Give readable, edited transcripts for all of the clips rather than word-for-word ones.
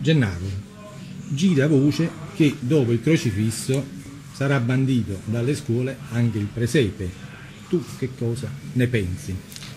Gennaro, gira voce che dopo il crocifisso sarà bandito dalle scuole anche il presepe. Tu che cosa ne pensi?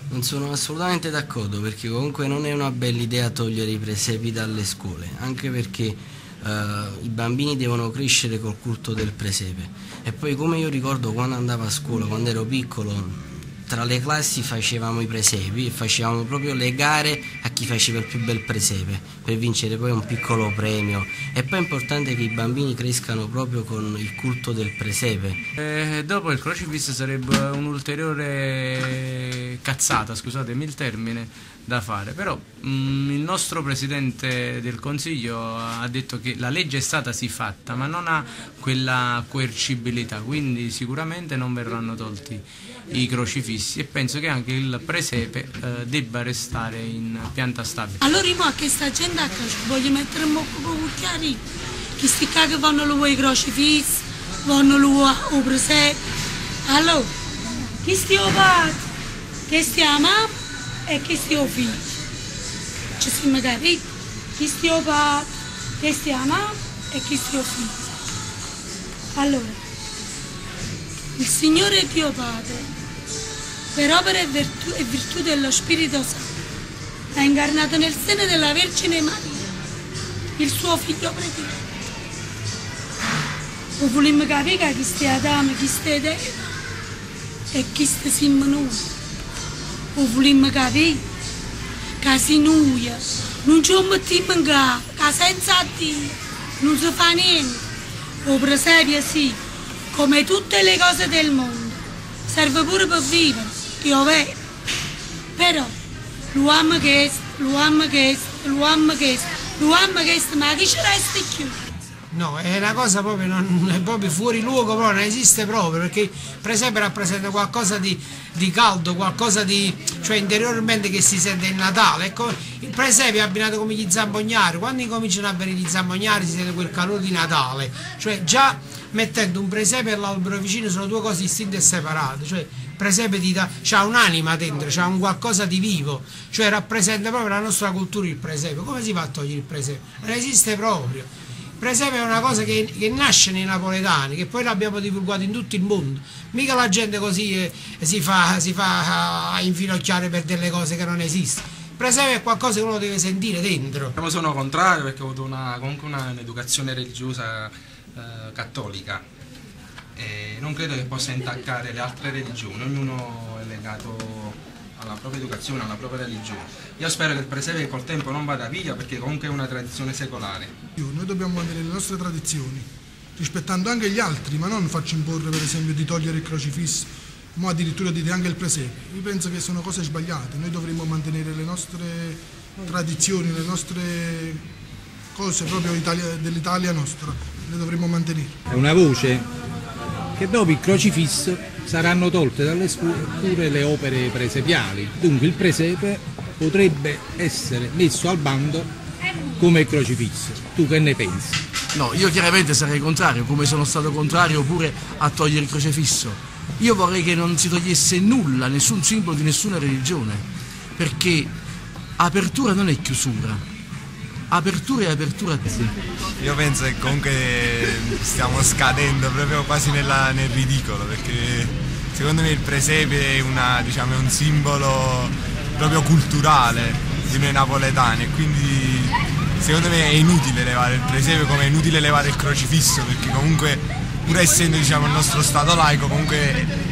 Non sono assolutamente d'accordo, perché comunque non è una bella idea togliere i presepi dalle scuole, anche perché i bambini devono crescere col culto del presepe. E poi, come io ricordo quando andavo a scuola, quando ero piccolo, tra le classi facevamo i presepi e facevamo proprio le gare a chi faceva il più bel presepe per vincere poi un piccolo premio. E poi è importante che i bambini crescano proprio con il culto del presepe. Dopo il crocifisso sarebbe un'ulteriore cazzata, scusatemi il termine, da fare, però il nostro Presidente del Consiglio ha detto che la legge è stata sì fatta, ma non ha quella coercibilità, quindi sicuramente non verranno tolti i crocifissi, e penso che anche il presepe debba restare in pianta stabile. Allora io a questa gente voglio mettere un po' chiari, che sti che vanno lo i crocifissi, vanno lo o presepe. Allora, chi stia padre, che stia mamma e che stia figlio. Ci siamo capiti? Chi stia padre, che stia mamma e che stia figlio. Allora, il Signore Dio Padre, per opera e virtù dello Spirito Santo, ha incarnato nel seno della Vergine Maria il suo figlio prediletto. O vogliamo capire che chi stia Adamo, chi stia Eva e chi stia siamo noi. O vogliamo capire che se noi non ci mettiamo in gara, che senza Dio non si fa niente. O per esempio sì, come tutte le cose del mondo, serve pure per vivere, io vero. Però l'uomo che ma che ci resta più? No, è una cosa proprio, non è proprio fuori luogo, proprio non esiste proprio, perché per esempio rappresenta qualcosa di caldo, qualcosa di, cioè interiormente, che si sente il Natale. Ecco, il presepe è abbinato come gli zampognari, quando incominciano a venire gli zampognari si sente quel calore di Natale, cioè già mettendo un presepe e l'albero vicino sono due cose distinte e separate, cioè il presepe c'ha un'anima dentro, c'ha un qualcosa di vivo, cioè rappresenta proprio la nostra cultura il presepe. Come si fa a togliere il presepe? Non esiste proprio. Il presepe è una cosa che nasce nei napoletani, che poi l'abbiamo divulgato in tutto il mondo. Mica la gente così si fa a infinocchiare per delle cose che non esistono. Il presepe è qualcosa che uno deve sentire dentro. Io sono contrario, perché ho avuto comunque un'educazione religiosa cattolica, e non credo che possa intaccare le altre religioni. Ognuno è legato alla propria educazione, alla propria religione. Io spero che il presepe col tempo non vada via, perché comunque è una tradizione secolare. Noi dobbiamo mantenere le nostre tradizioni, rispettando anche gli altri, ma non farci imporre per esempio di togliere il crocifisso, ma addirittura di anche il presepe. Io penso che sono cose sbagliate. Noi dovremmo mantenere le nostre tradizioni, le nostre cose proprio dell'Italia nostra, le dovremmo mantenere. È una voce che dopo il crocifisso saranno tolte dalle scuole pure le opere presepiali, dunque il presepe potrebbe essere messo al bando come il crocifisso. Tu che ne pensi? No, io chiaramente sarei contrario, come sono stato contrario pure a togliere il crocifisso. Io vorrei che non si togliesse nulla, nessun simbolo di nessuna religione, perché apertura non è chiusura, apertura è apertura. Sì. Io penso che comunque stiamo scadendo proprio quasi nel ridicolo, perché secondo me il presepe è diciamo, un simbolo proprio culturale di noi napoletani, e quindi secondo me è inutile levare il presepe, come è inutile levare il crocifisso, perché comunque pur essendo, diciamo, il nostro stato laico, comunque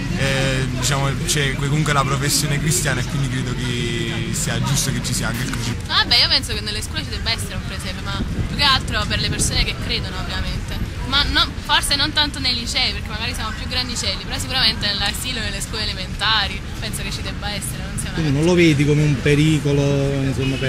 diciamo, c'è comunque la professione cristiana, e quindi credo che sia giusto che ci sia anche il crocifisso. Vabbè, io penso che nelle scuole ci debba essere un presepe, ma più che altro per le persone che credono, ovviamente. Ma forse non tanto nei licei, perché magari siamo più grandicelli, però sicuramente nell'asilo, nelle scuole elementari penso che ci debba essere. Non sia una... Quindi non lo vedi come un pericolo, insomma, per